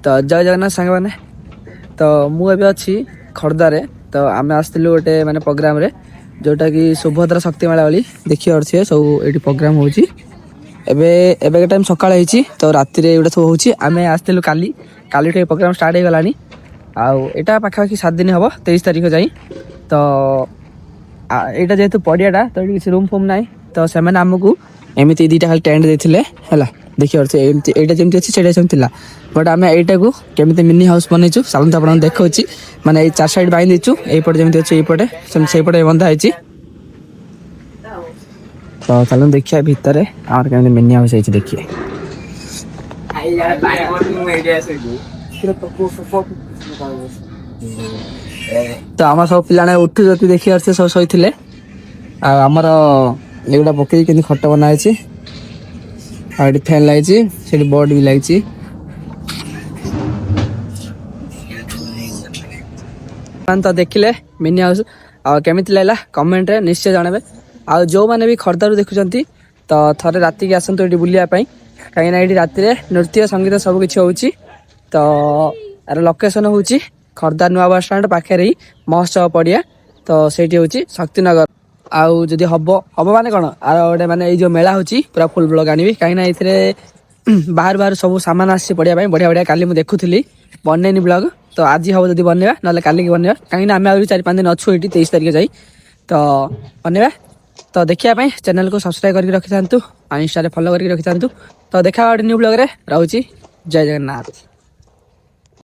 तो जय जगन्नाथ सांग मैंने तो मुझे अच्छी खर्दारे तो आम आसलु गोटे माने प्रोग्राम रे जोटा कि सुभद्रा शक्तिमेला वाली देखिए अच्छे सब ये प्रोग्राम होची एबे टाइम सकाळ होईची तो राति रे एटा सब होची आमे आसलु काली काली टे प्रोग्राम स्टार्ट हो गलानी आउ एटा पाखापाखि 7 दिन हबो 23 तारिख जाई तो एटा जेतु पडियाटा तो किसी रूम फूम नाई तो से मैंने आमको एमती दीटा खाली टेंट देथिले हला देखिए एटा जेमती अछि सेटा सेम थिला बट आमे एटा को केमते मिनी हाउस बनैछु सालंत आपण देखौछि माने ए चार साइड बाइन देछु ए पटे जेमती अछि ए पटे से पटे बंधा हैछि तो चलो देखिए भीतर और केमते मिनी हाउस हैछि देखिए तो आम सब पिलाने उठु जति देखि आरसे सब सहिथिले आ हमर एगुडा पकई केनी खट बना हैछि आ एटी फैन लागिछि सेटी बोर्ड भी लागिछि तो देखिले मिनी हाउस आ केमिति लागला कमेंट रे निश्चय जानबे आ जो माने भी खर्दारू देखुचंती तो थरे राति के आसंतो एटी बुलिया पई काई ना एटी राति रे नृत्य संगीत सब किछि होउछि तो आर लोकेशन होउछि खर्दा नुआ बस स्टैंड पाखे रे महोत्सव पड़िया तो सेठी होउछि शक्तिनगर आउ जदि हबो माने कोन आ ओडे माने ए जो मेला होउछि पूरा फुल ब्लॉग आनिबी काई ना एथरे बाहर बाहर सब सामान आसी पड़िया पई बढ़िया बढ़िया काली मु देखुथली बन्नेनी ब्लॉग तो आज हबो जदि बन्नेबा नले काली के बन्नेबा काई ना हमें आउरी 4-5 दिन अछु एटी 23 तारिख जाई तो बन्नेबा तो देखिया पई चैनल को सब्सक्राइब करके रखि थांतु आ इंस्टा रे फॉलो करके रखि थांतु तो देखा न्यू ब्लॉग रे रहउछि जय जगन्नाथ।